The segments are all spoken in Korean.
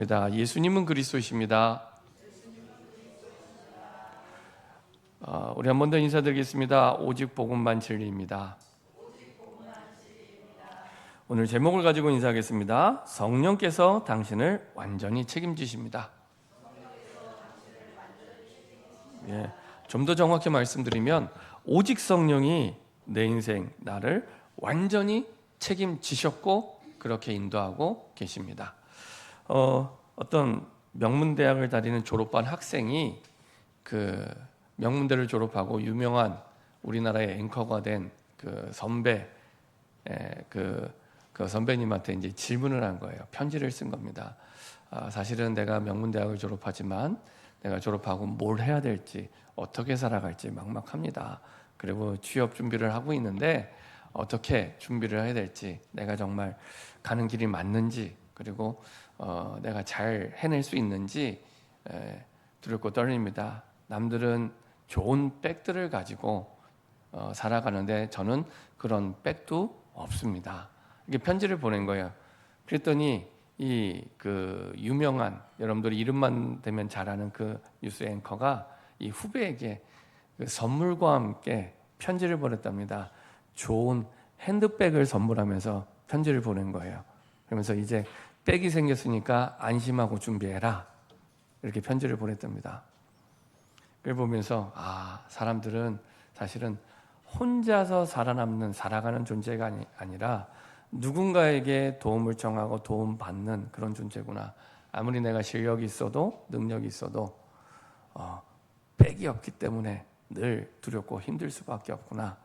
예수님은 그리스도이십니다. 우리 한 번 더 인사드리겠습니다. 오직 복음만 진리입니다. 오늘 제목을 가지고 인사하겠습니다. 성령께서 당신을 완전히 책임지십니다. 좀 더 정확히 말씀드리면 오직 성령이 내 인생, 나를 완전히 책임지셨고 그렇게 인도하고 계십니다. 어떤 명문대학을 다니는 졸업반 학생이 그 명문대를 졸업하고 유명한 우리나라의 앵커가 된 그 선배님한테 이제 질문을 한 거예요. 편지를 쓴 겁니다. 사실은 내가 명문대학을 졸업하지만 내가 졸업하고 뭘 해야 될지 어떻게 살아갈지 막막합니다. 그리고 취업 준비를 하고 있는데 어떻게 준비를 해야 될지, 내가 정말 가는 길이 맞는지, 그리고 내가 잘 해낼 수 있는지 두렵고 떨립니다. 남들은 좋은 백들을 가지고 살아가는데 저는 그런 백도 없습니다. 이게 편지를 보낸 거예요. 그랬더니 그 유명한, 여러분들이 이름만 대면 잘 아는 그 뉴스 앵커가 이 후배에게 그 선물과 함께 편지를 보냈답니다. 좋은 핸드백을 선물하면서 편지를 보낸 거예요. 그러면서 이제 백이 생겼으니까 안심하고 준비해라, 이렇게 편지를 보냈답니다. 그걸 보면서 사람들은 사실은 혼자서 살아가는 존재가 아니라 누군가에게 도움을 청하고 도움받는 그런 존재구나. 아무리 내가 실력이 있어도 능력이 있어도 백이 없기 때문에 늘 두렵고 힘들 수밖에 없구나.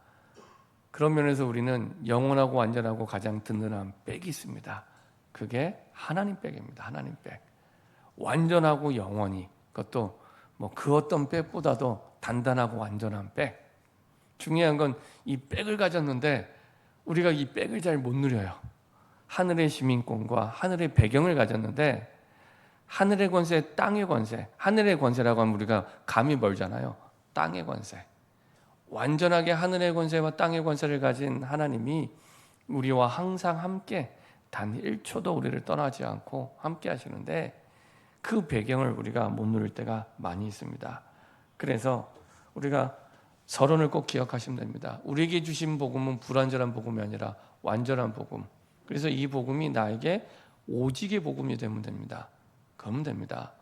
그런 면에서 우리는 영원하고 완전하고 가장 든든한 백이 있습니다. 그게 하나님 백입니다. 하나님 백. 완전하고 영원히, 그것도 그 어떤 백보다도 단단하고 완전한 백. 중요한 건 이 백을 가졌는데 우리가 이 백을 잘 못 누려요. 하늘의 시민권과 하늘의 배경을 가졌는데 하늘의 권세, 땅의 권세. 하늘의 권세라고 하면 우리가 감이 멀잖아요. 땅의 권세. 완전하게 하늘의 권세와 땅의 권세를 가진 하나님이 우리와 항상 함께 단 1초도 우리를 떠나지 않고 함께 하시는데 그 배경을 우리가 못 누릴 때가 많이 있습니다. 그래서 우리가 서론을 꼭 기억하시면 됩니다. 우리에게 주신 복음은 불완전한 복음이 아니라 완전한 복음. 그래서 이 복음이 나에게 오직의 복음이 되면 됩니다. 그러면 됩니다.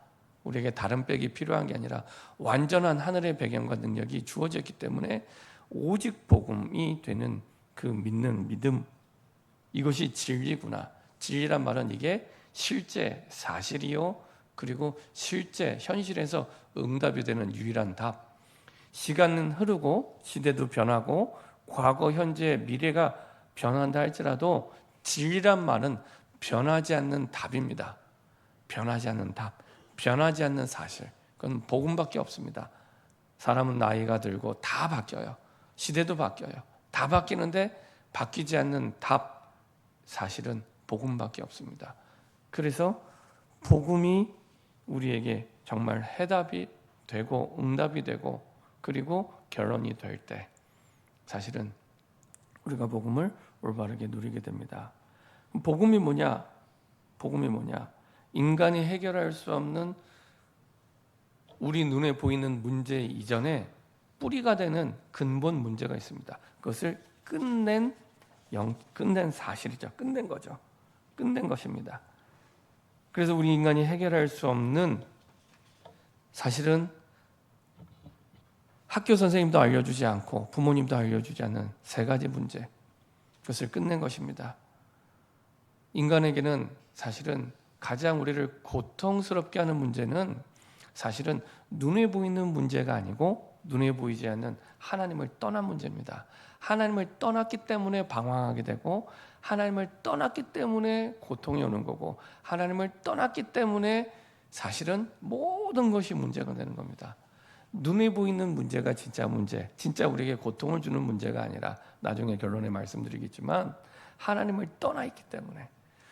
우리에게 다른 백이 필요한 게 아니라 완전한 하늘의 배경과 능력이 주어졌기 때문에 오직 복음이 되는 그 믿는 믿음, 이것이 진리구나. 진리란 말은 이게 실제 사실이요, 그리고 실제 현실에서 응답이 되는 유일한 답. 시간은 흐르고 시대도 변하고 과거, 현재, 미래가 변한다 할지라도 진리란 말은 변하지 않는 답입니다. 변하지 않는 답, 변하지 않는 사실. 그건 복음밖에 없습니다. 사람은 나이가 들고 다 바뀌어요. 시대도 바뀌어요. 다 바뀌는데 바뀌지 않는 답, 사실은 복음밖에 없습니다. 그래서 복음이 우리에게 정말 해답이 되고 응답이 되고 그리고 결론이 될 때 사실은 우리가 복음을 올바르게 누리게 됩니다. 복음이 뭐냐? 복음이 뭐냐? 인간이 해결할 수 없는 우리 눈에 보이는 문제 이전에 뿌리가 되는 근본 문제가 있습니다. 그것을 끝낸 사실이죠. 끝낸 거죠. 끝낸 것입니다. 그래서 우리 인간이 해결할 수 없는, 사실은 학교 선생님도 알려주지 않고 부모님도 알려주지 않는 세 가지 문제, 그것을 끝낸 것입니다. 인간에게는 사실은 가장 우리를 고통스럽게 하는 문제는 사실은 눈에 보이는 문제가 아니고 눈에 보이지 않는 하나님을 떠난 문제입니다. 하나님을 떠났기 때문에 방황하게 되고 하나님을 떠났기 때문에 고통이 오는 거고 하나님을 떠났기 때문에 사실은 모든 것이 문제가 되는 겁니다. 눈에 보이는 문제가 진짜 문제, 진짜 우리에게 고통을 주는 문제가 아니라, 나중에 결론에 말씀드리겠지만, 하나님을 떠나 있기 때문에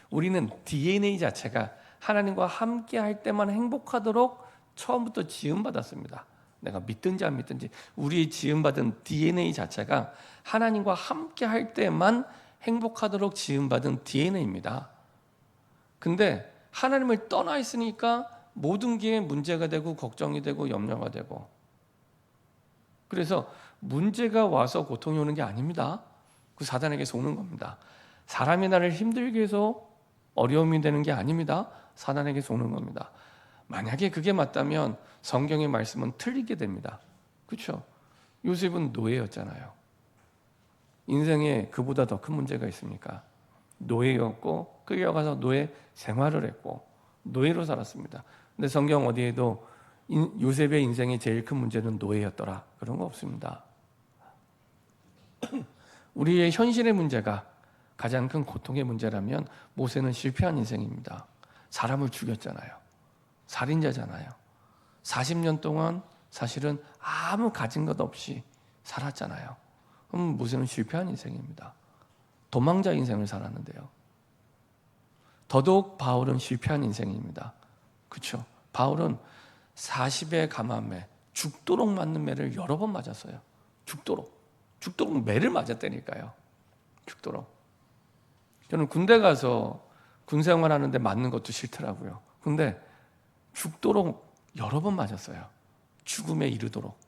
우리는 DNA 자체가 하나님과 함께 할 때만 행복하도록 처음부터 지음받았습니다. 내가 믿든지 안 믿든지 우리의 지음받은 DNA 자체가 하나님과 함께 할 때만 행복하도록 지음받은 DNA입니다. 근데 하나님을 떠나 있으니까 모든 게 문제가 되고 걱정이 되고 염려가 되고, 그래서 문제가 와서 고통이 오는 게 아닙니다. 그 사단에게서 오는 겁니다. 사람이 나를 힘들게 해서 어려움이 되는 게 아닙니다. 사단에게서 오는 겁니다. 만약에 그게 맞다면 성경의 말씀은 틀리게 됩니다. 그렇죠? 요셉은 노예였잖아요. 인생에 그보다 더 큰 문제가 있습니까? 노예였고 끌려가서 노예 생활을 했고 노예로 살았습니다. 근데 성경 어디에도 요셉의 인생의 제일 큰 문제는 노예였더라, 그런 거 없습니다. 우리의 현실의 문제가 가장 큰 고통의 문제라면 모세는 실패한 인생입니다. 사람을 죽였잖아요. 살인자잖아요. 40년 동안 사실은 아무 가진 것 없이 살았잖아요. 그럼 모세는 실패한 인생입니다. 도망자 인생을 살았는데요. 더더욱 바울은 실패한 인생입니다. 그렇죠? 바울은 40의 감암에 죽도록 맞는 매를 여러 번 맞았어요. 죽도록 매를 맞았다니까요. 죽도록. 저는 군대 가서 군 생활하는데 맞는 것도 싫더라고요. 근데 죽도록 여러 번 맞았어요. 죽음에 이르도록.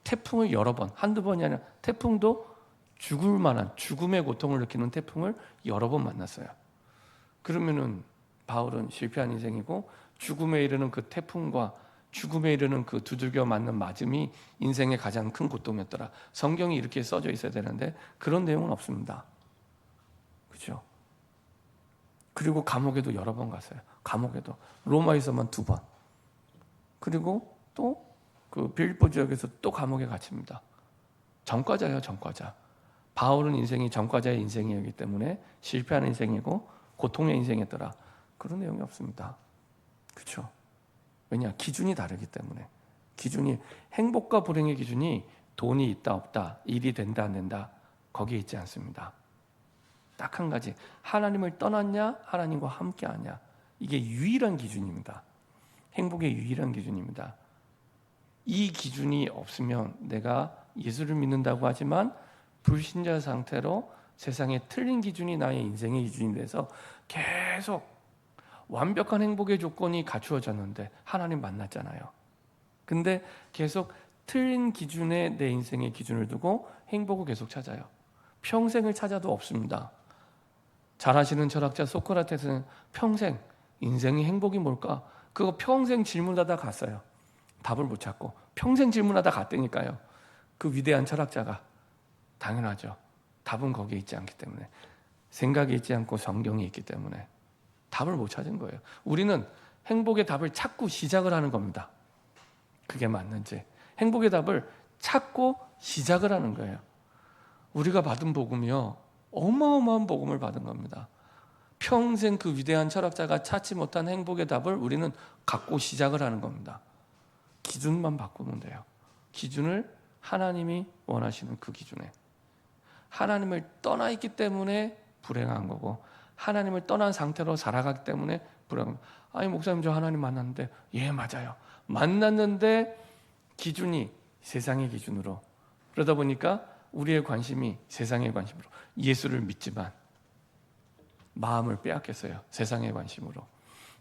태풍을 여러 번, 한두 번이 아니라 태풍도 죽을 만한 죽음의 고통을 느끼는 태풍을 여러 번 만났어요. 그러면은 바울은 실패한 인생이고, 죽음에 이르는 그 태풍과 죽음에 이르는 그 두들겨 맞는 맞음이 인생의 가장 큰 고통이었더라. 성경이 이렇게 써져 있어야 되는데 그런 내용은 없습니다. 그렇죠? 그리고 감옥에도 여러 번 갔어요. 감옥에도 로마에서만 2번. 그리고 또 그 빌립보 지역에서 또 감옥에 갇힙니다. 전과자예요, 전과자. 바울은 인생이 전과자의 인생이었기 때문에 실패하는 인생이고 고통의 인생이었더라. 그런 내용이 없습니다. 그렇죠? 왜냐? 기준이 다르기 때문에. 기준이, 행복과 불행의 기준이 돈이 있다 없다, 일이 된다 안 된다, 거기에 있지 않습니다. 딱 한 가지, 하나님을 떠났냐 하나님과 함께하냐, 이게 유일한 기준입니다. 행복의 유일한 기준입니다. 이 기준이 없으면 내가 예수를 믿는다고 하지만 불신자 상태로 세상에 틀린 기준이 나의 인생의 기준이 돼서 계속 완벽한 행복의 조건이 갖추어졌는데 하나님 만났잖아요. 근데 계속 틀린 기준에 내 인생의 기준을 두고 행복을 계속 찾아요. 평생을 찾아도 없습니다. 잘 아시는 철학자 소크라테스는 평생 인생의 행복이 뭘까? 그거 평생 질문하다 갔어요. 답을 못 찾고 평생 질문하다 갔다니까요. 그 위대한 철학자가. 당연하죠. 답은 거기에 있지 않기 때문에. 생각이 있지 않고 성경이 있기 때문에 답을 못 찾은 거예요. 우리는 행복의 답을 찾고 시작을 하는 겁니다. 그게 맞는지. 행복의 답을 찾고 시작을 하는 거예요. 우리가 받은 복음이요, 어마어마한 복음을 받은 겁니다. 평생 그 위대한 철학자가 찾지 못한 행복의 답을 우리는 갖고 시작을 하는 겁니다. 기준만 바꾸면 돼요. 기준을 하나님이 원하시는 그 기준에. 하나님을 떠나 있기 때문에 불행한 거고, 하나님을 떠난 상태로 살아가기 때문에 불행한 거고. 아니 목사님, 저 하나님 만났는데. 예, 맞아요. 만났는데 기준이 세상의 기준으로. 그러다 보니까 우리의 관심이 세상의 관심으로. 예수를 믿지만 마음을 빼앗겼어요. 세상의 관심으로.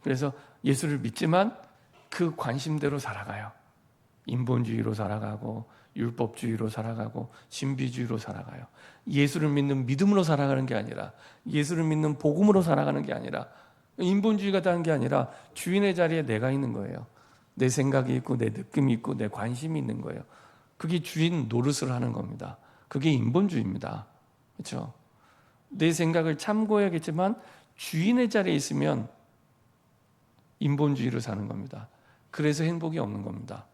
그래서 예수를 믿지만 그 관심대로 살아가요. 인본주의로 살아가고 율법주의로 살아가고 신비주의로 살아가요. 예수를 믿는 믿음으로 살아가는 게 아니라, 예수를 믿는 복음으로 살아가는 게 아니라, 인본주의가 다는 게 아니라 주인의 자리에 내가 있는 거예요. 내 생각이 있고 내 느낌이 있고 내 관심이 있는 거예요. 그게 주인 노릇을 하는 겁니다. 그게 인본주의입니다. 그렇죠? 내 생각을 참고해야겠지만 주인의 자리에 있으면 인본주의로 사는 겁니다. 그래서 행복이 없는 겁니다.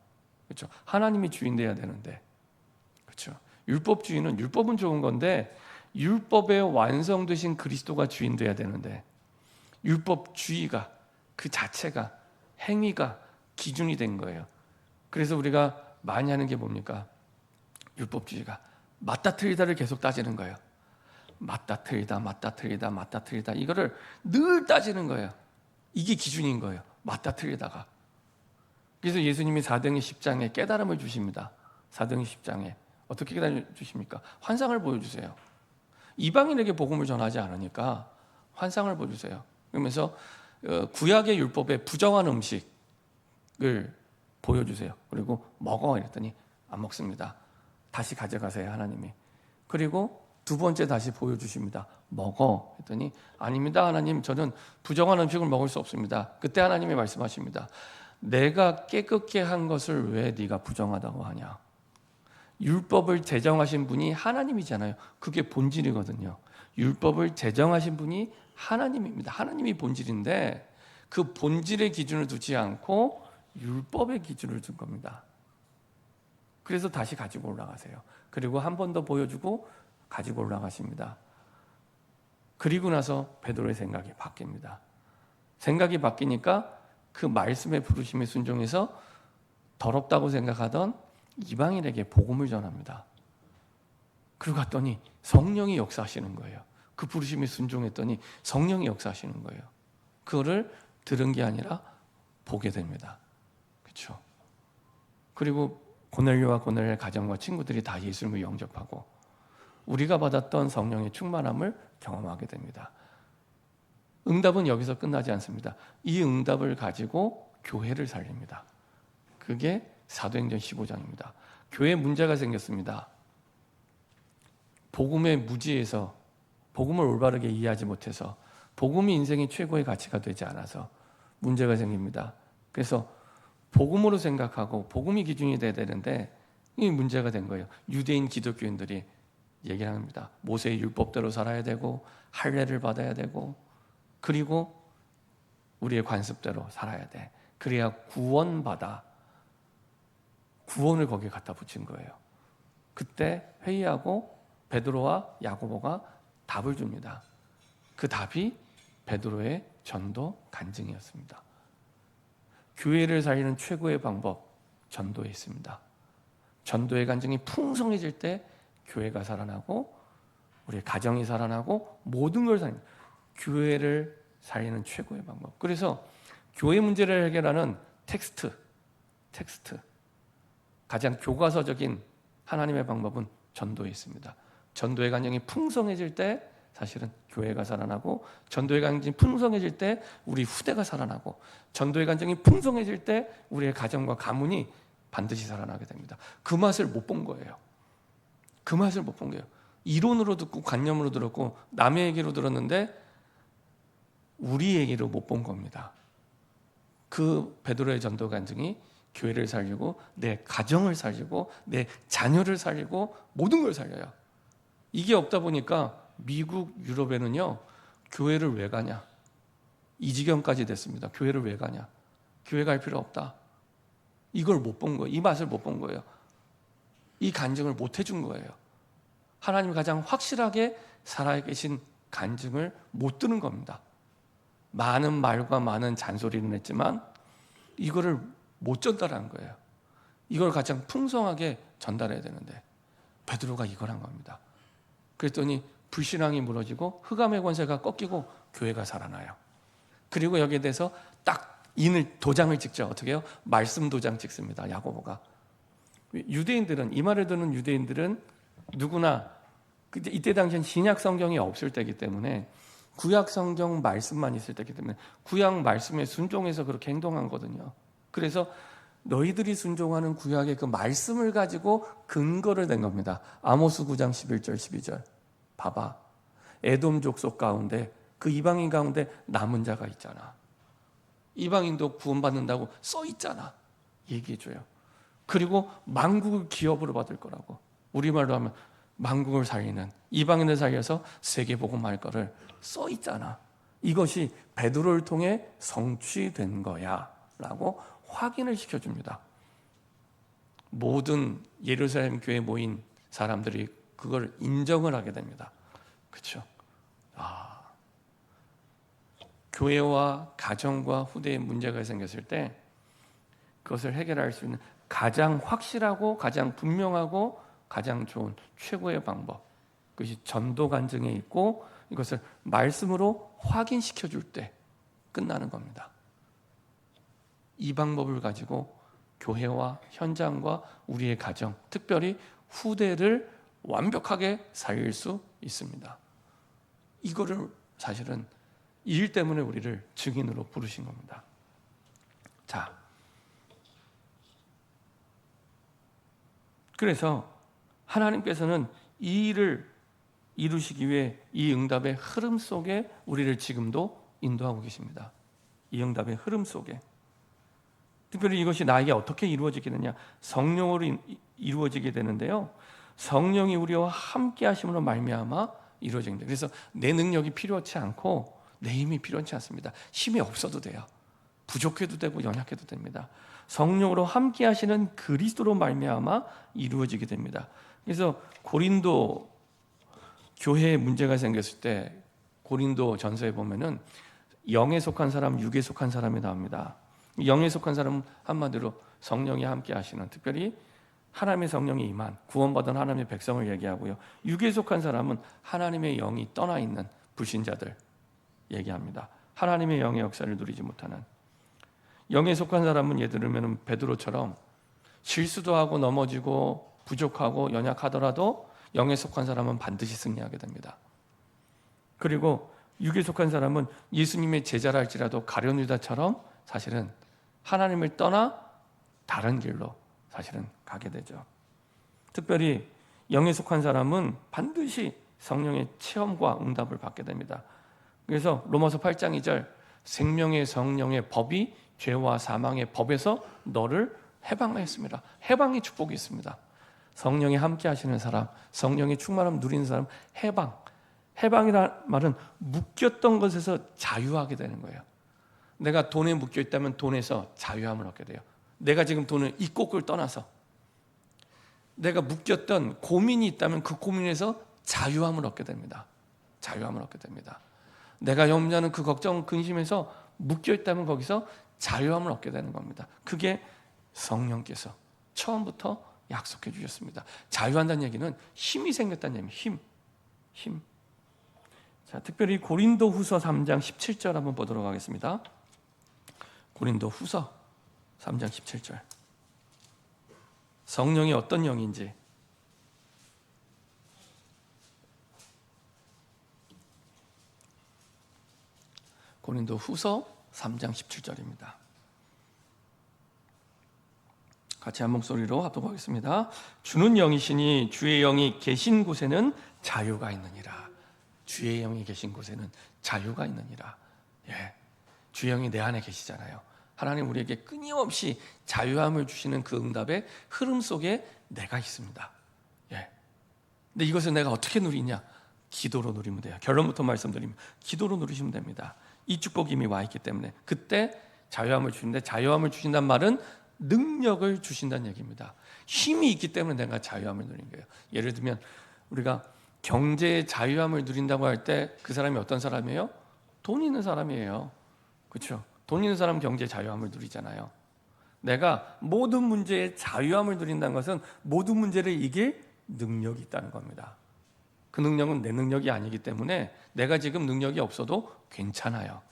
그렇죠? 하나님이 주인 돼야 되는데. 그렇죠? 율법은 좋은 건데 율법의 완성되신 그리스도가 주인 돼야 되는데, 율법주의가 그 자체가, 행위가 기준이 된 거예요. 그래서 우리가 많이 하는 게 뭡니까? 율법주의가 맞다 틀리다를 계속 따지는 거예요. 맞다 틀리다 이거를 늘 따지는 거예요. 이게 기준인 거예요. 맞다 틀리다가. 그래서 예수님이 사도행전 10장에 깨달음을 주십니다. 사도행전 10장에 어떻게 깨달음을 주십니까? 환상을 보여주세요. 이방인에게 복음을 전하지 않으니까 환상을 보여주세요. 그러면서 구약의 율법에 부정한 음식을 보여주세요. 그리고 먹어 이랬더니 안 먹습니다. 다시 가져가세요 하나님이. 그리고 두 번째 다시 보여주십니다. 먹어 했더니 아닙니다 하나님, 저는 부정한 음식을 먹을 수 없습니다. 그때 하나님이 말씀하십니다. 내가 깨끗게 한 것을 왜 네가 부정하다고 하냐. 율법을 제정하신 분이 하나님이잖아요. 그게 본질이거든요. 율법을 제정하신 분이 하나님입니다. 하나님이 본질인데 그 본질의 기준을 두지 않고 율법의 기준을 둔 겁니다. 그래서 다시 가지고 올라가세요. 그리고 한 번 더 보여주고 가지고 올라가십니다. 그리고 나서 베드로의 생각이 바뀝니다. 생각이 바뀌니까 그 말씀의 부르심에 순종해서 더럽다고 생각하던 이방인에게 복음을 전합니다. 그리고 갔더니 성령이 역사하시는 거예요. 그 부르심에 순종했더니 성령이 역사하시는 거예요. 그거를 들은 게 아니라 보게 됩니다. 그렇죠? 그리고 고넬료와 고넬료의 가정과 친구들이 다 예수님을 영접하고 우리가 받았던 성령의 충만함을 경험하게 됩니다. 응답은 여기서 끝나지 않습니다. 이 응답을 가지고 교회를 살립니다. 그게 사도행전 15장입니다. 교회에 문제가 생겼습니다. 복음의 무지에서, 복음을 올바르게 이해하지 못해서, 복음이 인생의 최고의 가치가 되지 않아서 문제가 생깁니다. 그래서 복음으로 생각하고 복음이 기준이 돼야 되는데 이 문제가 된 거예요. 유대인 기독교인들이 얘기를 합니다. 모세의 율법대로 살아야 되고 할례를 받아야 되고 그리고 우리의 관습대로 살아야 돼. 그래야 구원받아. 구원을 거기에 갖다 붙인 거예요. 그때 회의하고 베드로와 야고보가 답을 줍니다. 그 답이 베드로의 전도 간증이었습니다. 교회를 살리는 최고의 방법, 전도에 있습니다. 전도의 간증이 풍성해질 때 교회가 살아나고 우리의 가정이 살아나고 모든 걸 살립니다. 교회를 살리는 최고의 방법. 그래서 교회 문제를 해결하는 텍스트 가장 교과서적인 하나님의 방법은 전도에 있습니다. 전도의 간증이 풍성해질 때 사실은 교회가 살아나고 전도의 간증이 풍성해질 때 우리 후대가 살아나고 전도의 간증이 풍성해질 때 우리의 가정과 가문이 반드시 살아나게 됩니다. 그 맛을 못 본 거예요. 그 맛을 못 본 거예요. 이론으로 듣고 관념으로 들었고 남의 얘기로 들었는데 우리 얘기로 못 본 겁니다. 그 베드로의 전도 간증이 교회를 살리고 내 가정을 살리고 내 자녀를 살리고 모든 걸 살려요. 이게 없다 보니까 미국, 유럽에는요 교회를 왜 가냐 이 지경까지 됐습니다. 교회를 왜 가냐, 교회 갈 필요 없다. 이걸 못 본 거예요. 이 맛을 못 본 거예요. 이 간증을 못 해준 거예요. 하나님이 가장 확실하게 살아계신 간증을 못 들은 겁니다. 많은 말과 많은 잔소리는 했지만 이거를 못 전달한 거예요. 이걸 가장 풍성하게 전달해야 되는데 베드로가 이걸 한 겁니다. 그랬더니 불신앙이 무너지고 흑암의 권세가 꺾이고 교회가 살아나요. 그리고 여기에 대해서 딱 도장을 찍죠. 어떻게 해요? 말씀 도장 찍습니다. 야고보가. 유대인들은, 이 말을 듣는 유대인들은 누구나 이때 당시엔 신약 성경이 없을 때이기 때문에 구약 성경 말씀만 있을 때이기 때문에 구약 말씀에 순종해서 그렇게 행동한 거거든요. 그래서 너희들이 순종하는 구약의 그 말씀을 가지고 근거를 낸 겁니다. 아모스 9장 11절 12절 봐봐. 에돔 족속 가운데 그 이방인 가운데 남은 자가 있잖아. 이방인도 구원받는다고 써 있잖아. 얘기해줘요. 그리고 만국을 기업으로 받을 거라고. 우리말로 하면 만국을 살리는, 이방인을 살려서 세계복음할 거를 써 있잖아. 이것이 베드로를 통해 성취된 거야 라고 확인을 시켜줍니다. 모든 예루살렘 교회에 모인 사람들이 그걸 인정을 하게 됩니다. 그렇죠? 교회와 가정과 후대에 문제가 생겼을 때 그것을 해결할 수 있는 가장 확실하고 가장 분명하고 가장 좋은 최고의 방법, 그것이 전도 간증에 있고 이것을 말씀으로 확인시켜 줄 때 끝나는 겁니다. 이 방법을 가지고 교회와 현장과 우리의 가정, 특별히 후대를 완벽하게 살릴 수 있습니다. 이거를 사실은 이 일 때문에 우리를 증인으로 부르신 겁니다. 자, 그래서 하나님께서는 이 일을 이루시기 위해 이 응답의 흐름 속에 우리를 지금도 인도하고 계십니다. 이 응답의 흐름 속에. 특별히 이것이 나에게 어떻게 이루어지게 되냐? 성령으로 이루어지게 되는데요. 성령이 우리와 함께 하심으로 말미암아 이루어집니다. 그래서 내 능력이 필요치 않고 내 힘이 필요치 않습니다. 힘이 없어도 돼요. 부족해도 되고 연약해도 됩니다. 성령으로 함께 하시는 그리스도로 말미암아 이루어지게 됩니다. 그래서 고린도 교회에 문제가 생겼을 때 고린도 전서에 보면은 영에 속한 사람, 육에 속한 사람이 나옵니다. 영에 속한 사람은 한마디로 성령이 함께 하시는, 특별히 하나님의 성령이 임한 구원받은 하나님의 백성을 얘기하고요. 육에 속한 사람은 하나님의 영이 떠나 있는 불신자들 얘기합니다. 하나님의 영의 역사를 누리지 못하는. 영에 속한 사람은 예를 들면 베드로처럼 실수도 하고 넘어지고 부족하고 연약하더라도 영에 속한 사람은 반드시 승리하게 됩니다. 그리고 육에 속한 사람은 예수님의 제자라 할지라도 가룟 유다처럼 사실은 하나님을 떠나 다른 길로 사실은 가게 되죠. 특별히 영에 속한 사람은 반드시 성령의 체험과 응답을 받게 됩니다. 그래서 로마서 8장 2절 생명의 성령의 법이 죄와 사망의 법에서 너를 해방했습니다. 해방의 축복이 있습니다. 성령이 함께 하시는 사람, 성령의 충만함 누리는 사람, 해방이라는 말은 묶였던 것에서 자유하게 되는 거예요. 내가 돈에 묶여 있다면 돈에서 자유함을 얻게 돼요. 내가 지금 돈을 잊고 그걸 떠나서 내가 묶였던 고민이 있다면 그 고민에서 자유함을 얻게 됩니다. 자유함을 얻게 됩니다. 내가 염려하는 그 걱정, 근심에서 묶여 있다면 거기서 자유함을 얻게 되는 겁니다. 그게 성령께서 처음부터 약속해 주셨습니다. 자유한다는 얘기는 힘이 생겼다는 얘기입니다. 힘. 자, 특별히 고린도후서 3장 17절 한번 보도록 하겠습니다. 고린도후서 3장 17절. 성령이 어떤 영인지. 고린도후서 3장 17절입니다. 같이 한 목소리로 합독하겠습니다. 주는 영이시니 주의 영이 계신 곳에는 자유가 있느니라. 주의 영이 계신 곳에는 자유가 있느니라. 예, 주의 영이 내 안에 계시잖아요. 하나님 우리에게 끊임없이 자유함을 주시는 그 응답의 흐름 속에 내가 있습니다. 예. 근데 이것을 내가 어떻게 누리냐? 기도로 누리면 돼요. 결론부터 말씀드리면 기도로 누리시면 됩니다. 이 축복이 이미 와 있기 때문에 그때 자유함을 주시는데, 자유함을 주신다는 말은 능력을 주신다는 얘기입니다. 힘이 있기 때문에 내가 자유함을 누리는 거예요. 예를 들면 우리가 경제의 자유함을 누린다고 할 때 그 사람이 어떤 사람이에요? 돈 있는 사람이에요. 그렇죠? 돈 있는 사람 경제의 자유함을 누리잖아요. 내가 모든 문제의 자유함을 누린다는 것은 모든 문제를 이길 능력이 있다는 겁니다. 그 능력은 내 능력이 아니기 때문에 내가 지금 능력이 없어도 괜찮아요.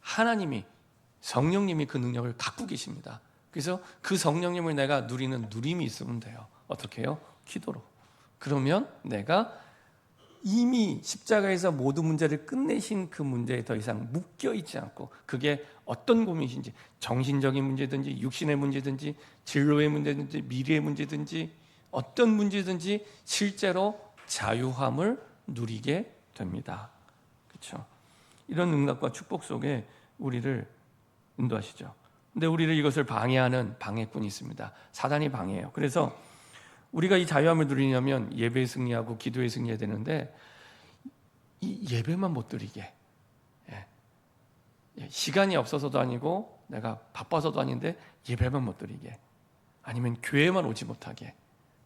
하나님이, 성령님이 그 능력을 갖고 계십니다. 그래서 그 성령님을 내가 누리는 누림이 있으면 돼요. 어떻게 해요? 기도로. 그러면 내가 이미 십자가에서 모든 문제를 끝내신 그 문제에 더 이상 묶여있지 않고, 그게 어떤 고민이신지, 정신적인 문제든지 육신의 문제든지 진로의 문제든지 미래의 문제든지 어떤 문제든지 실제로 자유함을 누리게 됩니다. 그렇죠? 이런 응답과 축복 속에 우리를 인도하시죠. 근데 우리를 이것을 방해하는 방해꾼이 있습니다. 사단이 방해해요. 그래서 우리가 이 자유함을 누리려면 예배에 승리하고 기도에 승리해야 되는데, 이 예배만 못 드리게, 시간이 없어서도 아니고 내가 바빠서도 아닌데 예배만 못 드리게, 아니면 교회만 오지 못하게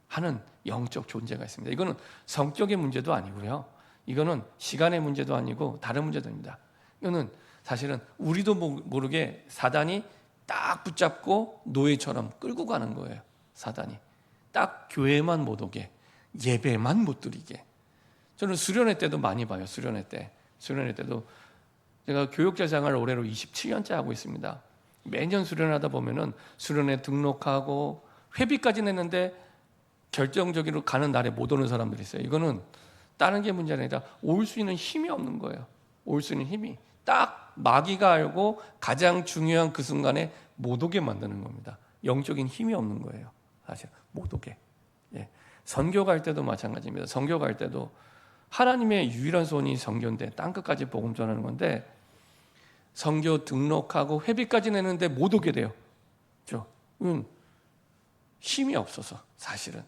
하는 영적 존재가 있습니다. 이거는 성격의 문제도 아니고요, 이거는 시간의 문제도 아니고 다른 문제도 아닙니다. 이거는 사실은 우리도 모르게 사단이 딱 붙잡고 노예처럼 끌고 가는 거예요. 사단이 딱 교회만 못 오게, 예배만 못 드리게. 저는 수련회 때도 많이 봐요. 수련회 때도 제가 교육자 생활을 올해로 27년째 하고 있습니다. 매년 수련하다 보면은 수련회 등록하고 회비까지 냈는데 결정적으로 가는 날에 못 오는 사람들이 있어요. 이거는 다른 게 문제가 아니라 올 수 있는 힘이 없는 거예요. 올 수 있는 힘이 딱 마귀가 알고 가장 중요한 그 순간에 못 오게 만드는 겁니다. 영적인 힘이 없는 거예요. 사실 못 오게. 예. 선교 갈 때도 마찬가지입니다. 선교 갈 때도 하나님의 유일한 소원이 선교인데 땅끝까지 복음 전하는 건데 선교 등록하고 회비까지 내는데 못 오게 돼요. 그렇죠? 힘이 없어서 사실은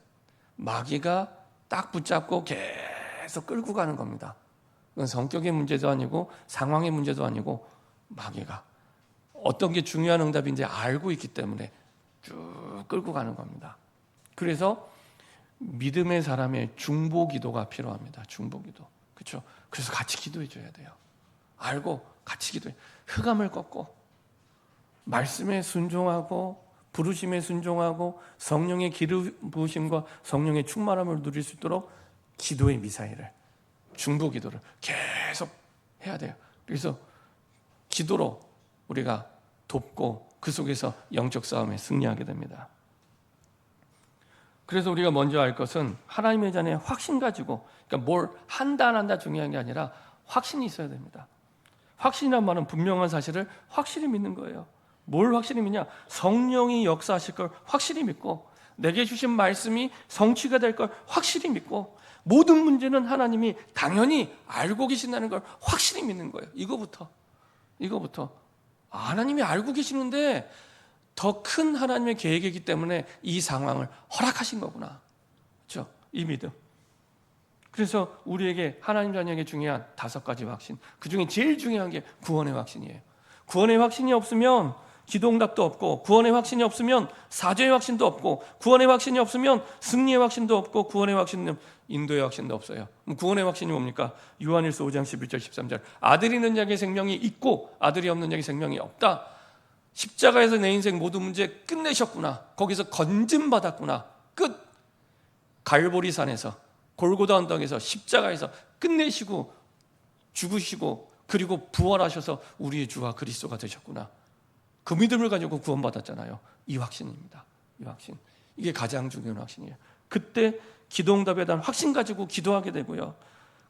마귀가 딱 붙잡고 계속 끌고 가는 겁니다. 그건 성격의 문제도 아니고 상황의 문제도 아니고 마귀가 어떤 게 중요한 응답인지 알고 있기 때문에 쭉 끌고 가는 겁니다. 그래서 믿음의 사람의 중보 기도가 필요합니다. 중보 기도. 그렇죠? 그래서 같이 기도해 줘야 돼요. 알고 같이 기도해. 흑암을 꺾고 말씀에 순종하고 부르심에 순종하고 성령의 기름 부으심과 성령의 충만함을 누릴 수 있도록 기도의 미사일을 중보 기도를 계속 해야 돼요. 그래서 기도로 우리가 돕고 그 속에서 영적 싸움에 승리하게 됩니다. 그래서 우리가 먼저 알 것은 하나님의 자녀의 확신 가지고, 그러니까 뭘 한다 안 한다 중요한 게 아니라 확신이 있어야 됩니다. 확신이란 말은 분명한 사실을 확실히 믿는 거예요. 뭘 확실히 믿냐? 성령이 역사하실 걸 확실히 믿고 내게 주신 말씀이 성취가 될 걸 확실히 믿고 모든 문제는 하나님이 당연히 알고 계신다는 걸 확실히 믿는 거예요. 이거부터 하나님이 알고 계시는데 더 큰 하나님의 계획이기 때문에 이 상황을 허락하신 거구나. 그렇죠? 이 믿음. 그래서 우리에게 하나님 자녀에게 중요한 5가지 확신, 그 중에 제일 중요한 게 구원의 확신이에요. 구원의 확신이 없으면 기도응답도 없고, 구원의 확신이 없으면 사죄의 확신도 없고, 구원의 확신이 없으면 승리의 확신도 없고, 구원의 확신은 인도의 확신도 없어요. 구원의 확신이 뭡니까? 요한일서 5장 11절 13절 아들이 있는 자에게 생명이 있고 아들이 없는 자에게 생명이 없다. 십자가에서 내 인생 모든 문제 끝내셨구나. 거기서 건짐받았구나. 끝. 갈보리산에서 골고다 언덕에서 십자가에서 끝내시고 죽으시고 그리고 부활하셔서 우리의 주와 그리스도가 되셨구나. 그 믿음을 가지고 구원받았잖아요. 이 확신입니다. 이 확신. 이게 가장 중요한 확신이에요. 그때 기도응답에 대한 확신 가지고 기도하게 되고요.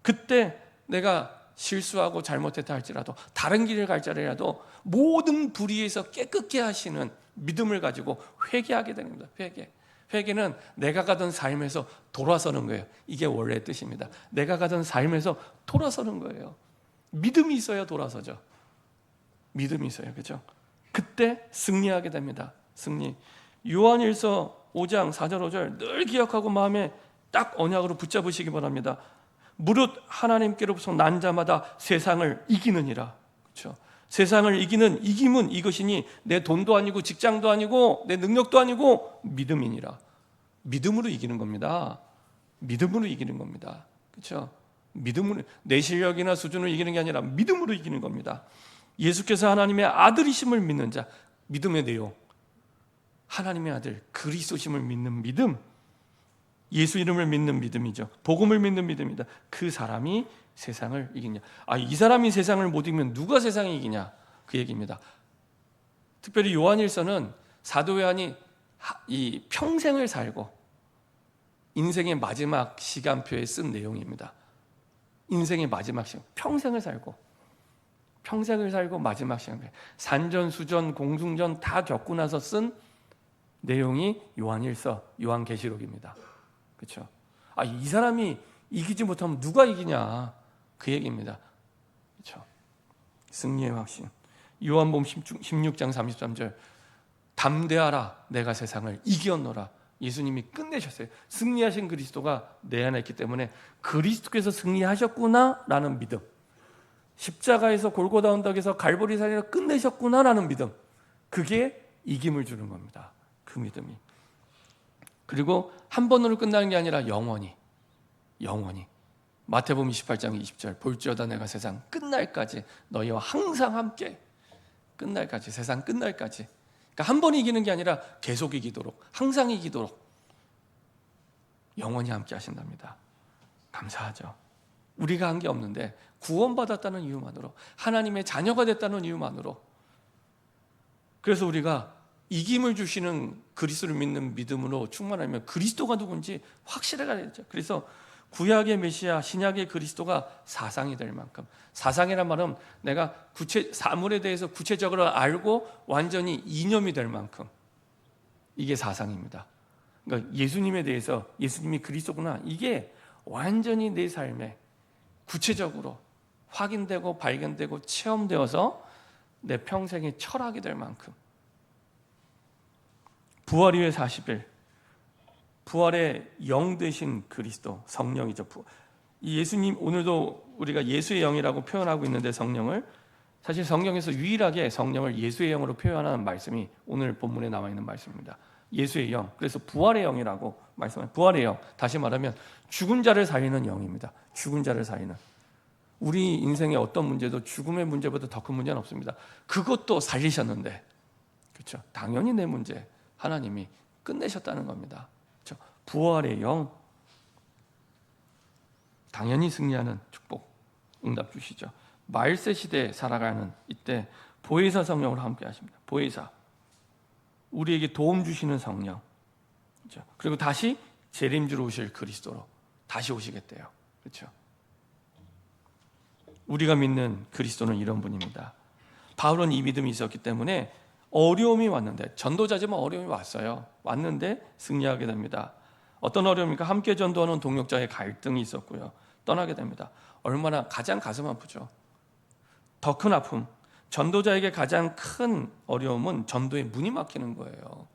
그때 내가 실수하고 잘못했다 할지라도 다른 길을 갈지라도 모든 불의에서 깨끗게 하시는 믿음을 가지고 회개하게 됩니다. 회개는 내가 가던 삶에서 돌아서는 거예요. 이게 원래의 뜻입니다. 내가 가던 삶에서 돌아서는 거예요. 믿음이 있어야 돌아서죠. 믿음이 있어요. 그렇죠? 그때 승리하게 됩니다. 승리. 요한일서 5장 4절 5절 늘 기억하고 마음에 딱 언약으로 붙잡으시기 바랍니다. 무릇 하나님께로부터 난 자마다 세상을 이기느니라. 그렇죠? 세상을 이기는 이김은 이것이니 내 돈도 아니고 직장도 아니고 내 능력도 아니고 믿음이니라. 믿음으로 이기는 겁니다. 믿음으로 이기는 겁니다. 그렇죠? 믿음으로, 내 실력이나 수준을 이기는 게 아니라 믿음으로 이기는 겁니다. 예수께서 하나님의 아들이심을 믿는 자, 믿음의 내용, 하나님의 아들 그리스도심을 믿는 믿음, 예수 이름을 믿는 믿음이죠. 복음을 믿는 믿음이다. 그 사람이 세상을 이기냐. 이 사람이 세상을 못 이기면 누가 세상을 이기냐. 그 얘기입니다. 특별히 요한일서는 사도 요한이 이 평생을 살고 인생의 마지막 시간표에 쓴 내용입니다. 인생의 마지막 시간, 평생을 살고 마지막 시간표에 산전수전 공중전 다 겪고 나서 쓴 내용이 요한일서, 요한계시록입니다. 그렇죠? 이 사람이 이기지 못하면 누가 이기냐, 그 얘기입니다. 그렇죠? 승리의 확신. 요한복음 16장 33절 담대하라, 내가 세상을 이겼노라. 예수님이 끝내셨어요. 승리하신 그리스도가 내 안에 있기 때문에 그리스도께서 승리하셨구나라는 믿음, 십자가에서 골고다 언덕에서 갈보리산에서 끝내셨구나라는 믿음, 그게 이김을 주는 겁니다. 그 믿음이. 그리고 한 번으로 끝나는 게 아니라 영원히 마태복음 28장 20절 볼지어다 내가 세상 끝날까지 너희와 항상 함께, 끝날까지, 세상 끝날까지. 그러니까 한 번 이기는 게 아니라 계속 이기도록, 항상 이기도록 영원히 함께 하신답니다. 감사하죠. 우리가 한 게 없는데 구원받았다는 이유만으로, 하나님의 자녀가 됐다는 이유만으로, 그래서 우리가 이김을 주시는 그리스도를 믿는 믿음으로 충만하면 그리스도가 누군지 확실해가 되죠. 그래서 구약의 메시아, 신약의 그리스도가 사상이 될 만큼, 사상이란 말은 내가 사물에 대해서 구체적으로 알고 완전히 이념이 될 만큼, 이게 사상입니다. 그러니까 예수님에 대해서, 예수님이 그리스도구나, 이게 완전히 내 삶에 구체적으로 확인되고 발견되고 체험되어서 내 평생의 철학이 될 만큼, 부활 이후의 40일, 부활의 영 되신 그리스도, 성령이죠. 이 예수님, 오늘도 우리가 예수의 영이라고 표현하고 있는데, 성령을, 사실 성경에서 유일하게 성령을 예수의 영으로 표현하는 말씀이 오늘 본문에 나와 있는 말씀입니다. 예수의 영, 그래서 부활의 영이라고 말씀합니다. 부활의 영, 다시 말하면 죽은 자를 살리는 영입니다. 죽은 자를 살리는. 우리 인생의 어떤 문제도 죽음의 문제보다 더 큰 문제는 없습니다. 그것도 살리셨는데, 그렇죠? 당연히 내 문제 하나님이 끝내셨다는 겁니다. 그렇죠? 부활의 영, 당연히 승리하는 축복, 응답 주시죠. 말세 시대에 살아가는 이때 보혜사 성령으로 함께 하십니다. 보혜사, 우리에게 도움 주시는 성령, 그렇죠? 그리고 다시 재림주로 오실 그리스도로 다시 오시겠대요. 그렇죠? 우리가 믿는 그리스도는 이런 분입니다. 바울은 이 믿음이 있었기 때문에 어려움이 왔는데, 전도자지만 어려움이 왔는데 승리하게 됩니다. 어떤 어려움입니까? 함께 전도하는 동역자의 갈등이 있었고요. 떠나게 됩니다. 얼마나 가장 가슴 아프죠. 더 큰 아픔, 전도자에게 가장 큰 어려움은 전도의 문이 막히는 거예요.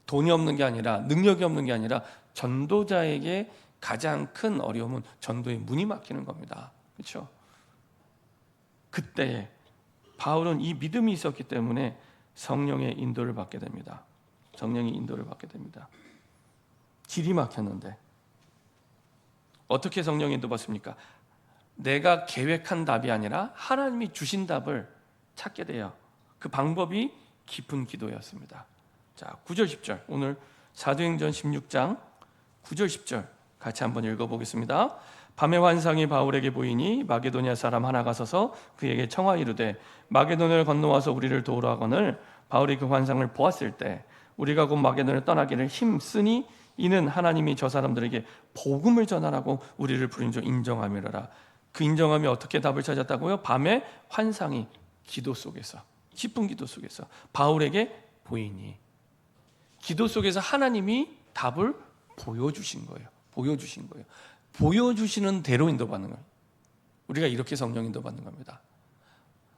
돈이 없는 게 아니라, 능력이 없는 게 아니라, 전도자에게 가장 큰 어려움은 전도의 문이 막히는 겁니다. 그렇죠? 그때 바울은 이 믿음이 있었기 때문에 성령의 인도를 받게 됩니다. 성령의 인도를 받게 됩니다. 길이 막혔는데 어떻게 성령의 인도 받습니까? 내가 계획한 답이 아니라 하나님이 주신 답을 찾게 돼요. 그 방법이 깊은 기도였습니다. 자, 9절 10절, 오늘 사도행전 16장 9절 10절 같이 한번 읽어보겠습니다. 밤의 환상이 바울에게 보이니 마게도냐 사람 하나가 서서 그에게 청하 이르되 마게도냐를 건너와서 우리를 도우라 하거늘, 바울이 그 환상을 보았을 때 우리가 곧 마게도냐를 떠나기를 힘쓰니 이는 하나님이 저 사람들에게 복음을 전하라고 우리를 부른 줄 인정함이라. 그 인정함이 어떻게 답을 찾았다고요? 밤의 환상이 기도 속에서, 깊은 기도 속에서 바울에게 보이니, 기도 속에서 하나님이 답을 보여주신 거예요. 보여주시는 대로 인도받는 거예요. 우리가 이렇게 성령 인도받는 겁니다.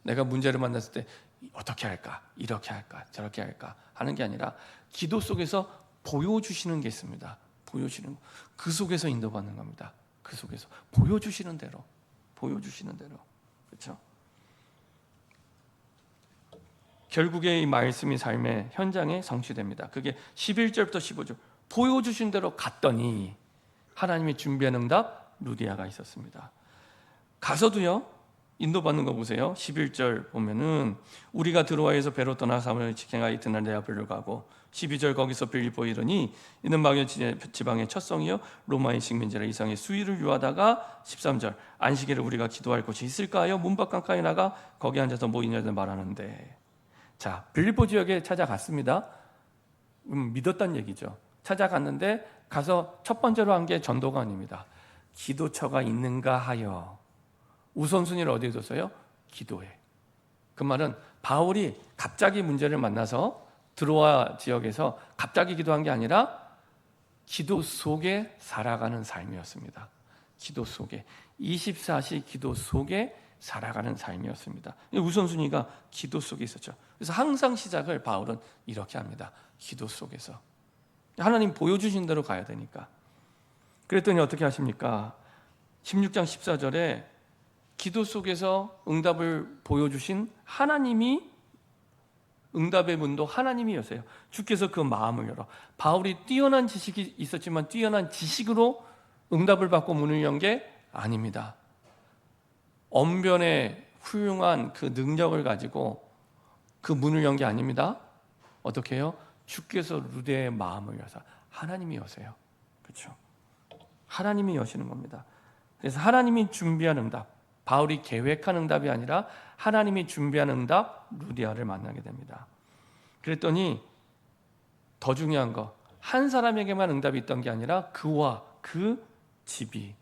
내가 문제를 만났을 때 어떻게 할까? 이렇게 할까? 저렇게 할까? 하는 게 아니라 기도 속에서 보여주시는 게 있습니다. 보여주시는 거. 그 속에서 인도받는 겁니다. 그 속에서 보여주시는 대로. 그렇죠? 결국에 이 말씀이 삶의 현장에 성취됩니다. 그게 11절부터 15절. 보여주신 대로 갔더니 하나님이 준비한 응답, 루디아가 있었습니다. 가서도요, 인도받는 거 보세요. 11절 보면은 우리가 드로아에서 배로 떠나 사무엘 직행하여 이튿날 네아폴리로 가고, 12절 거기서 빌립보에 이르니 이는 마게 지방의 첫 성이요 로마의 식민지라 이상의 수위를 유하다가, 13절 안식일에 우리가 기도할 곳이 있을까요? 문밖 깜깜이 나가 거기 앉아서 모이냐들 말하는데, 자, 빌립보 지역에 찾아갔습니다. 믿었다는 얘기죠. 찾아갔는데 가서 첫 번째로 한 게 전도가 아닙니다. 기도처가 있는가 하여 우선순위를 어디에 뒀어요? 기도에. 그 말은 바울이 갑자기 문제를 만나서 드로아 지역에서 갑자기 기도한 게 아니라 기도 속에 살아가는 삶이었습니다. 기도 속에, 24시 기도 속에 살아가는 삶이었습니다. 우선순위가 기도 속에 있었죠. 그래서 항상 시작을 바울은 이렇게 합니다. 기도 속에서. 하나님 보여주신 대로 가야 되니까. 그랬더니 어떻게 하십니까? 16장 14절에 기도 속에서 응답을 보여주신 하나님이, 응답의 문도 하나님이 여세요. 주께서 그 마음을 열어. 바울이 뛰어난 지식이 있었지만 뛰어난 지식으로 응답을 받고 문을 연 게 아닙니다. 언변의 훌륭한 그 능력을 가지고 그 문을 연 게 아닙니다. 어떻게 해요? 주께서 루디아의 마음을 여서, 하나님이 여세요. 그렇죠? 하나님이 여시는 겁니다. 그래서 하나님이 준비한 응답, 바울이 계획한 응답이 아니라 하나님이 준비한 응답, 루디아를 만나게 됩니다. 그랬더니 더 중요한 거, 한 사람에게만 응답이 있던 게 아니라 그와 그 집이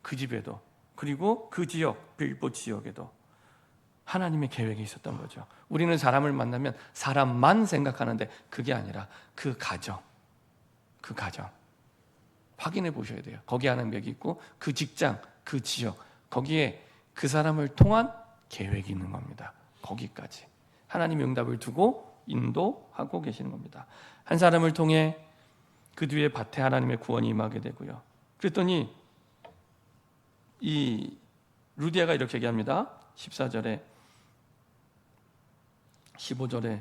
그 집에도, 그리고 그 지역, 빌보 지역에도 하나님의 계획이 있었던 거죠. 우리는 사람을 만나면 사람만 생각하는데 그게 아니라 그 가정 확인해 보셔야 돼요. 거기 하나님이 있고 그 직장, 그 지역, 거기에 그 사람을 통한 계획이 있는 겁니다. 거기까지 하나님의 응답을 두고 인도하고 계시는 겁니다. 한 사람을 통해 그 뒤에 밭에 하나님의 구원이 임하게 되고요. 그랬더니 이 루디아가 이렇게 얘기합니다. 14절에 15절에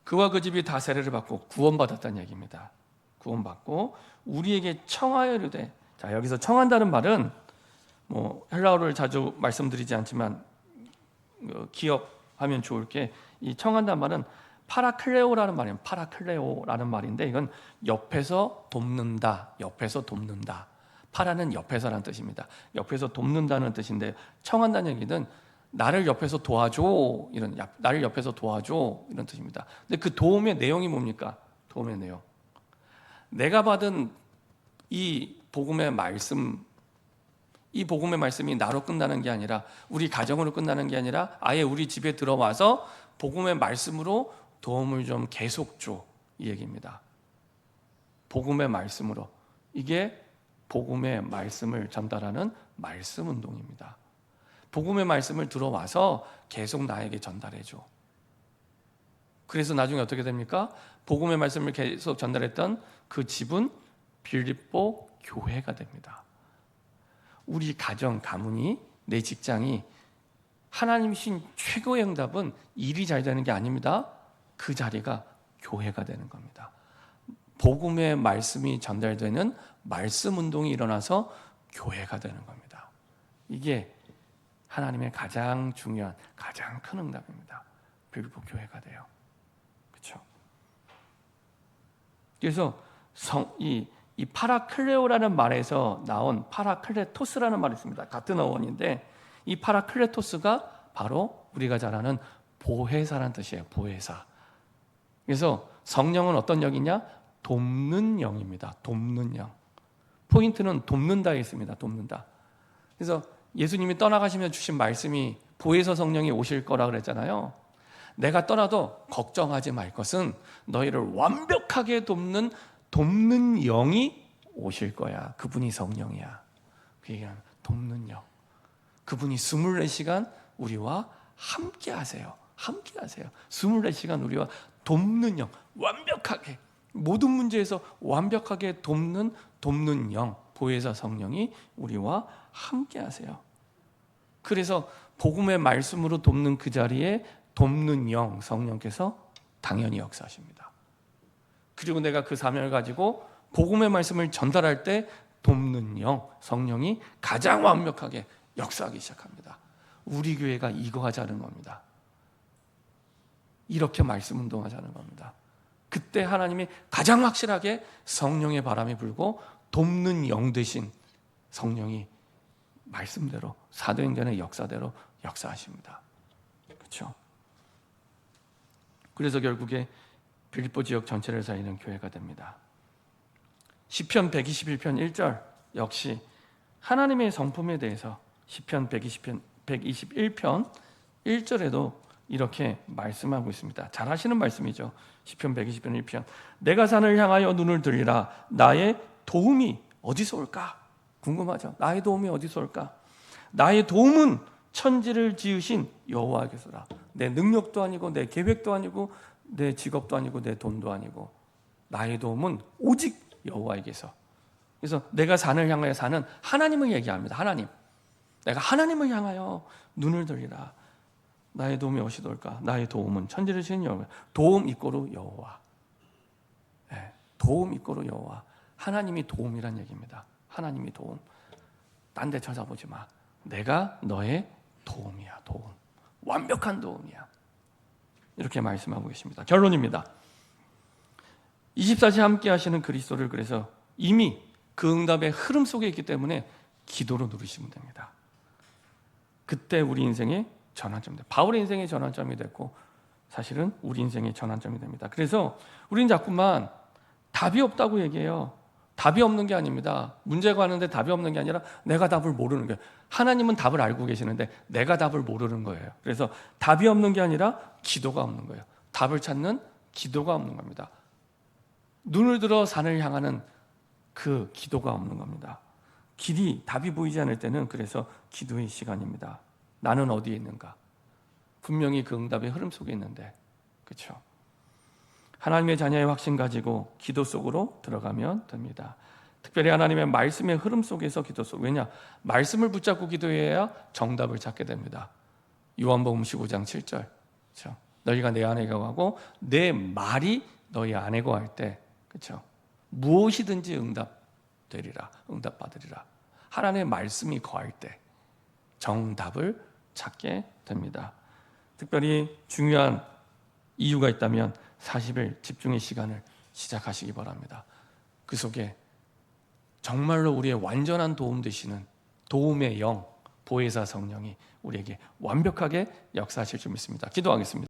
그와 그 집이 다 세례를 받고 구원받았다는 얘기입니다. 구원받고 우리에게 청하여 이르되, 자 여기서 청한다는 말은 뭐 헬라어를 자주 말씀드리지 않지만 기억하면 좋을 게, 이 청한다는 말은 파라클레오라는 말이에요. 파라클레오라는 말인데 이건 옆에서 돕는다, 옆에서 돕는다. 파라는 옆에서라는 뜻입니다. 옆에서 돕는다는 뜻인데, 청한다는 얘기는 나를 옆에서 도와줘, 이런, 나를 옆에서 도와줘 이런 뜻입니다. 근데 그 도움의 내용이 뭡니까? 도움의 내용, 내가 받은 이 복음의 말씀, 이 복음의 말씀이 나로 끝나는 게 아니라, 우리 가정으로 끝나는 게 아니라 아예 우리 집에 들어와서 복음의 말씀으로 도움을 좀 계속 줘, 이 얘기입니다. 복음의 말씀으로. 이게 복음의 말씀을 전달하는 말씀 운동입니다. 복음의 말씀을 들어와서 계속 나에게 전달해 줘. 그래서 나중에 어떻게 됩니까? 복음의 말씀을 계속 전달했던 그 집은 빌립보 교회가 됩니다. 우리 가정, 가문이, 내 직장이 하나님이신 최고의 응답은 일이 잘 되는 게 아닙니다. 그 자리가 교회가 되는 겁니다. 복음의 말씀이 전달되는 말씀 운동이 일어나서 교회가 되는 겁니다. 이게 하나님의 가장 중요한, 가장 큰 응답입니다. 빌립보 교회가 돼요. 그렇죠? 그래서 이 파라클레오라는 말에서 나온 파라클레토스라는 말이 있습니다. 같은 어원인데 이 파라클레토스가 바로 우리가 잘 아는 보혜사라는 뜻이에요. 보혜사. 그래서 성령은 어떤 영이냐? 돕는 영입니다. 돕는 영. 포인트는 돕는다에 있습니다. 돕는다. 그래서 예수님이 떠나가시며 주신 말씀이 보혜사 성령이 오실 거라 그랬잖아요. 내가 떠나도 걱정하지 말 것은 너희를 완벽하게 돕는 영이 오실 거야. 그분이 성령이야. 그 얘기하는 돕는 영. 그분이 24시간 우리와 함께 하세요. 함께 하세요. 24시간 우리와 돕는 영. 완벽하게 모든 문제에서 완벽하게 돕는 영, 보혜사 성령이 우리와 함께 하세요. 그래서 복음의 말씀으로 돕는 그 자리에 돕는 영, 성령께서 당연히 역사하십니다. 그리고 내가 그 사명을 가지고 복음의 말씀을 전달할 때 돕는 영, 성령이 가장 완벽하게 역사하기 시작합니다. 우리 교회가 이거 하자는 겁니다. 이렇게 말씀 운동하자는 겁니다. 그때 하나님이 가장 확실하게 성령의 바람이 불고 돕는 영 되신 성령이 말씀대로, 사도행전의 역사대로 역사하십니다. 그렇죠? 그래서 결국에 빌립보 지역 전체를 살리는 교회가 됩니다. 시편 121편 1절 역시 하나님의 성품에 대해서 시편 121편 1절에도 이렇게 말씀하고 있습니다. 잘 하시는 말씀이죠. 시편 120편 1편. 내가 산을 향하여 눈을 들리라. 나의 도움이 어디서 올까? 궁금하죠? 나의 도움이 어디서 올까? 나의 도움은 천지를 지으신 여호와께서라. 내 능력도 아니고 내 계획도 아니고 내 직업도 아니고 내 돈도 아니고 나의 도움은 오직 여호와에게서. 그래서 내가 산을 향하여 사는 하나님을 얘기합니다. 하나님. 내가 하나님을 향하여 눈을 들리라. 나의 도움이 어디서 올까? 나의 도움은 천지를 지은 여호와. 도움 이꼬르 여호와. 네, 도움 이꼬르 여호와. 하나님이 도움이란 얘기입니다. 하나님이 도움. 딴 데 찾아보지 마. 내가 너의 도움이야. 도움. 완벽한 도움이야. 이렇게 말씀하고 계십니다. 결론입니다. 24시간 함께 하시는 그리스도를 그래서 이미 그 응답의 흐름 속에 있기 때문에 기도로 누르시면 됩니다. 그때 우리 인생의 전환점이 됩니다. 바울의 인생의 전환점이 됐고 사실은 우리 인생의 전환점이 됩니다. 그래서 우리는 자꾸만 답이 없다고 얘기해요. 답이 없는 게 아닙니다. 문제가 왔는데 답이 없는 게 아니라 내가 답을 모르는 거예요. 하나님은 답을 알고 계시는데 내가 답을 모르는 거예요. 그래서 답이 없는 게 아니라 기도가 없는 거예요. 답을 찾는 기도가 없는 겁니다. 눈을 들어 산을 향하는 그 기도가 없는 겁니다. 답이 보이지 않을 때는 그래서 기도의 시간입니다. 나는 어디에 있는가? 분명히 그 응답의 흐름 속에 있는데, 그렇죠? 하나님의 자녀의 확신 가지고 기도 속으로 들어가면 됩니다. 특별히 하나님의 말씀의 흐름 속에서 기도 속. 왜냐? 말씀을 붙잡고 기도해야 정답을 찾게 됩니다. 요한복음 15장 7절. 그렇죠? 너희가 내 안에 거하고 내 말이 너희 안에 거할 때, 그렇죠? 무엇이든지 응답되리라, 응답받으리라. 하나님의 말씀이 거할 때 정답을 찾게 됩니다. 특별히 중요한 이유가 있다면 40일 집중의 시간을 시작하시기 바랍니다. 그 속에 정말로 우리의 완전한 도움 되시는 도움의 영, 보혜사 성령이 우리에게 완벽하게 역사하실 줄 믿습니다. 기도하겠습니다.